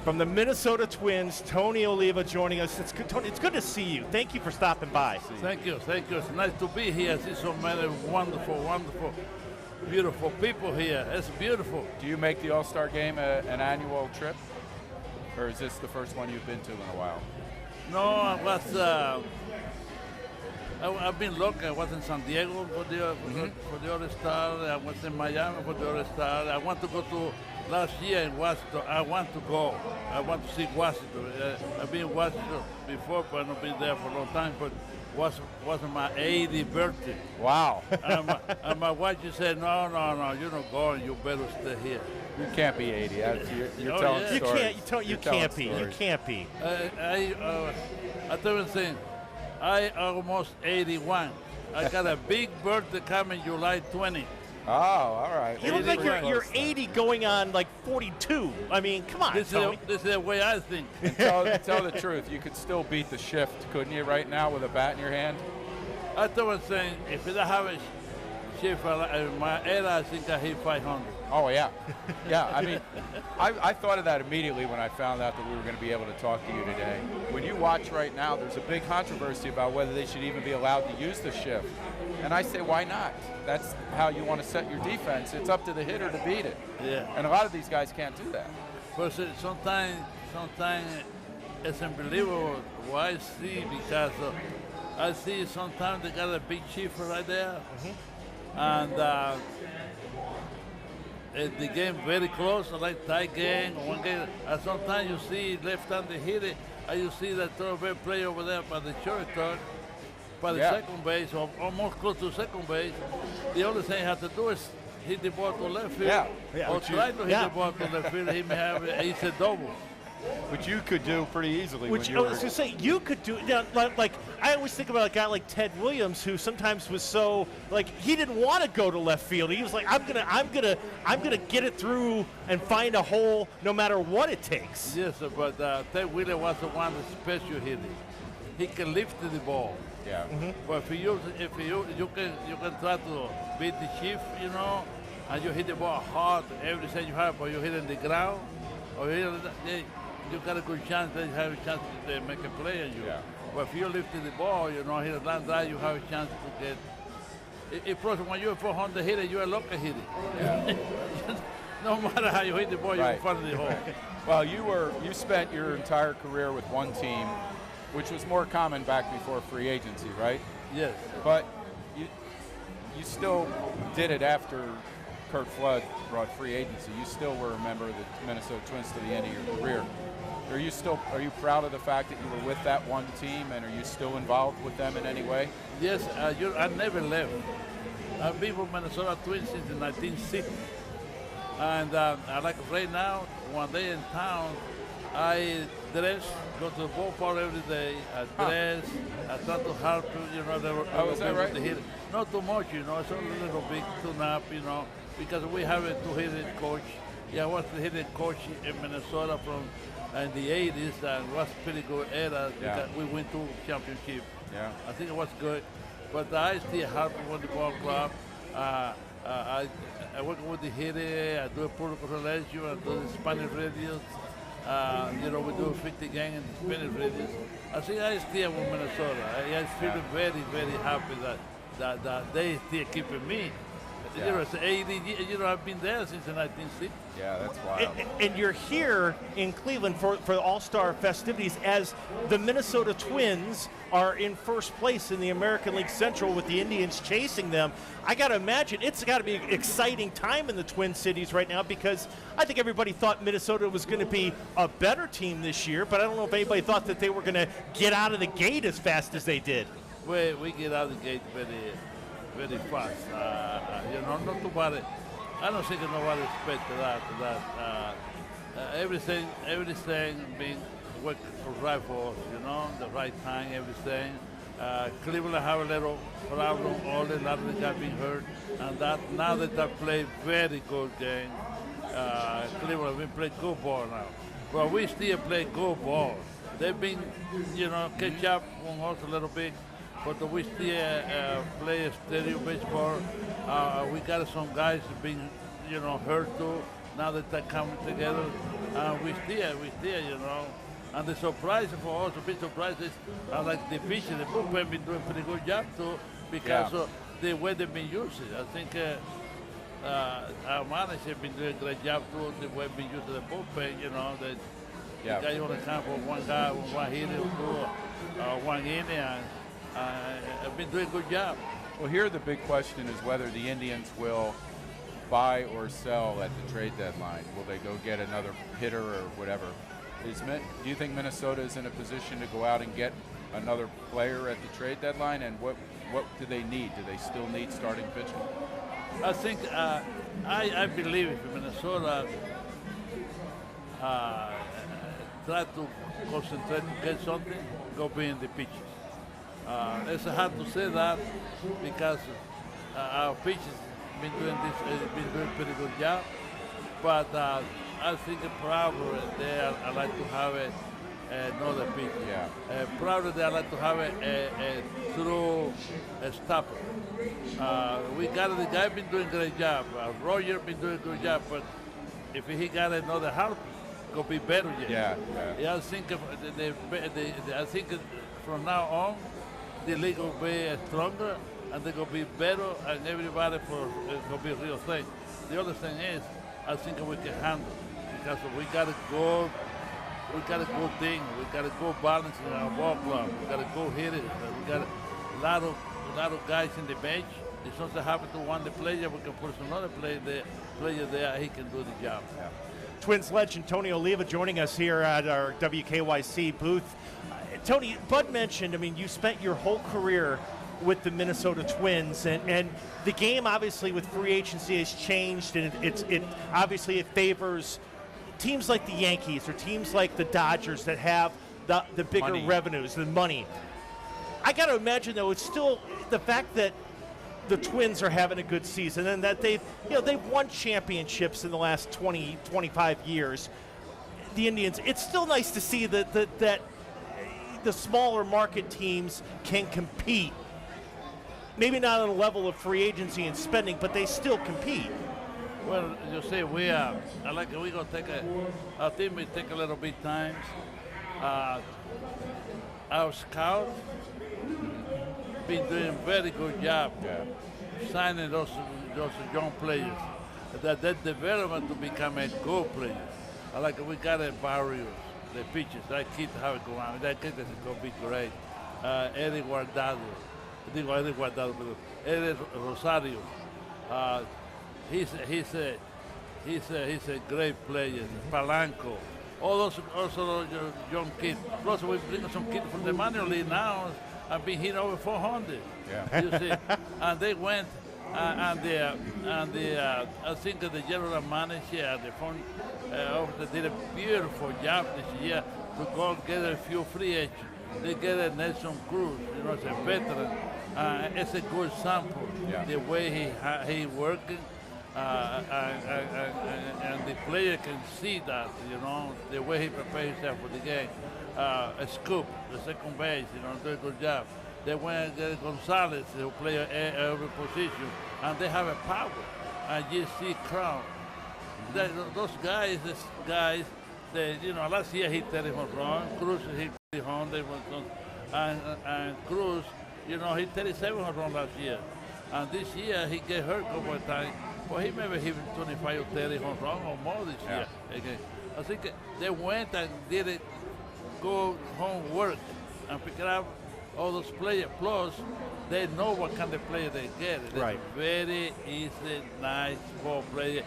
From the Minnesota Twins, Tony Oliva joining us. It's good, Tony, it's good to see you. Thank you for stopping by. Thank you. It's nice to be here. I see so many wonderful, beautiful people here. It's beautiful. Do you make the All-Star Game an annual trip? Or is this the first one you've been to in a while? No, I was, I've been looking. I was in San Diego for the All-Star. I was in Miami for the All-Star. I want to go to last year in Washington. I want to go. I want to see Washington. I've been in Washington before, but I've not been there for a long time. But wasn't my 80th birthday. Wow. and my wife just said, no, you're not going. You better stay here. You can't be 80. You're telling stories. You can't be. You can't be. I tell you something. I almost 81. I got a big birthday coming July 20. Oh, all right. You look like you're 80 going on like 42. I mean, come on, Tony. This is the way I think. Tell the truth. You could still beat the shift, couldn't you, right now with a bat in your hand? I thought I was saying, if I have a shift in my era, I think I hit 500. Oh, yeah. Yeah, I mean, I thought of that immediately when I found out that we were going to be able to talk to you today. When you watch right now, there's a big controversy about whether they should even be allowed to use the shift. And I say, why not? That's how you want to set your defense. It's up to the hitter to beat it. Yeah. And a lot of these guys can't do that. But sometimes it's unbelievable what I see, because I see sometimes they got a big shift right there. And the game very close, like tie game, one game. And sometimes you see left-handed hitter, and you see that third player over there by the shortstop, by the second base, or almost close to second base. The only thing you have to do is hit the ball to left field, or try to hit the ball to left field. He may have it's a double. Which you could do pretty easily. Which I was going to say, you could do. You know, like I always think about a guy like Ted Williams, who sometimes was so like he didn't want to go to left field. He was like, I'm gonna get it through and find a hole no matter what it takes. Yes, but Ted Williams was the one special hitter. He can lift the ball. Yeah. But if you can try to beat the shift, you know, and you hit the ball hard every time you have, but you hit it in the ground, or you got a good chance that you have a chance to make a play on you. Yeah. But if you lift the ball, you know, hit a line drive, you have a chance to get. If when you're a 400 hitter, you're a lucky hitter. Yeah. No matter how you hit the ball, you're in front of the hole. Well, you spent your entire career with one team, which was more common back before free agency, right? Yes. But you still did it after Curt Flood brought free agency. You still were a member of the Minnesota Twins to the end of your career. Are you proud of the fact that you were with that one team, and are you still involved with them in any way? Yes, I never left. I've been with Minnesota Twins since the 1960s. And like right now, one day in town, I dress, go to the ballpark every day. I dress, I try to help, you know, is that right? To hit. Not too much, you know, it's only a little bit tune-up, you know, because we have a two-hitting coach. Yeah, I was the hitting coach in Minnesota from in the 80s, and was pretty good era because we went to championship. Yeah. I think it was good. But I still help with the ball club. I work with the hitter, I do a protocol relation, I do the Spanish radios. You know, we do a 50 gang in the Spanish radios. I think I still with Minnesota. I feel very, very happy that they still keeping me. You know, it's 80 years, you know, I've been there since the 1960s. Yeah, that's wild. And you're here in Cleveland for the All-Star festivities as the Minnesota Twins are in first place in the American League Central with the Indians chasing them. I got to imagine it's got to be an exciting time in the Twin Cities right now, because I think everybody thought Minnesota was going to be a better team this year, but I don't know if anybody thought that they were going to get out of the gate as fast as they did. We get out of the gate very fast. You know, not too bad. I don't think nobody expected that. Everything being worked right for us, you know, the right time, everything. Cleveland have a little problem, all the latter got been hurt, and that now that they play very good game. Cleveland been playing good ball now, but we still play good ball. They've been, you know, catch up on us a little bit. But we still play stereo baseball. We got some guys being, you know, hurt too. Now that they're coming together, we steer, you know. And the surprise for us, the big surprise is like the pitching, the bullpen been doing a pretty good job too because of the way they've been using. I think our manager been doing a great job too, the way they've been using the bullpen, you know, the guy on the camp for one guy, one hitter, one inning, and have been doing a good job. Well, here the big question is whether the Indians will buy or sell at the trade deadline. Will they go get another hitter or whatever? Do you think Minnesota is in a position to go out and get another player at the trade deadline? And what do they need? Do they still need starting pitching? I think I believe if Minnesota try to concentrate to get something, go be in the pitches. It's hard to say that because our pitchers been doing a pretty good job, but I think probably they like to have another pitcher. Yeah. Probably they like to have a through a stopper. We got the guy been doing a great job. Roger been doing a good job, but if he got another help, could be better yet. Yeah. I think I think from now on, the league will be stronger and they will be better, and everybody will be a real thing. The other thing is, I think we can handle because we got a good thing. We got a good balance in our ball club. We got a good hitter. We got a lot of guys in the bench. If something happens to one the player, we can put another player there. He can do the job. Yeah. Twins legend Tony Oliva joining us here at our WKYC booth. Tony, Bud mentioned, I mean, you spent your whole career with the Minnesota Twins, and the game obviously with free agency has changed, and it obviously it favors teams like the Yankees or teams like the Dodgers that have the bigger revenues, the money. I got to imagine though, it's still the fact that the Twins are having a good season and that they've won championships in the last 20, 25 years. The Indians, it's still nice to see that the smaller market teams can compete. Maybe not on the level of free agency and spending, but they still compete. Well, you see, we're gonna take our team will take a little bit time. Our scouts been doing a very good job signing those young players that development to become a good player. We got a Barrios, the pitchers, that kid how it go on. That kid is gonna be great. Eddie Rosario. He's a great player. Palanco. All those also young kids. Plus we bring some kids from the minor league now and been hit over 400. Yeah. You see, and they went I think the general manager and the front office did a beautiful job this year to go get a few free agents. They get a Nelson Cruz, it's a veteran. It's a good sample. Yeah. The way he working. And the player can see that, the way he prepares himself for the game. A scoop, the second base, do a good job. They went Gonzalez, who play every position, and they have a power. And you see Crown. Those guys, last year he 30 home run, Cruz hit 300, and Cruz, he 37 home run last year. And this year he get hurt a couple of times. Well, he maybe hit 25 or 30 home run or more this year. Okay. I think they went and did it, go homework and pick up all those players. Plus, they know what kind of player they get. It's right. Very easy, nice ball player,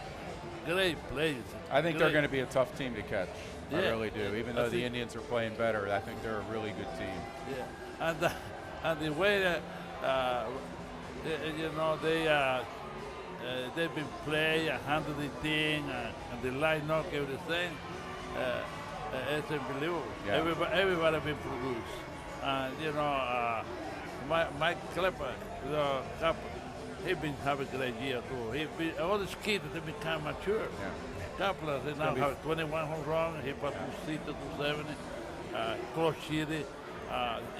great players. I think they're going to be a tough team to catch. Yeah. I really do. Even though the Indians are playing better, I think they're a really good team. Yeah, and the way that they've been playing and handling the thing and the line up everything. It's unbelievable. Yeah. Everybody been produced. And Mike Klepper, he been having a great year too. All these kids have become mature. Yeah. Kepler, they now have 21 home runs. He put 260, 270. Close City.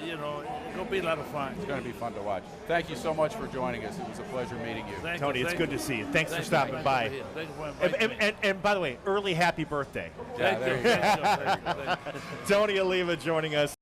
you know, it'll be a lot of fun. It's going to be fun to watch. Thank you so much for joining us. It was a pleasure meeting you. Thank Tony, you, it's thank good you. to see you. Thanks for Thank stopping you by. Thank you for inviting me. And by the way, early happy birthday. Yeah, there you go. Thank you. Tony Oliva joining us.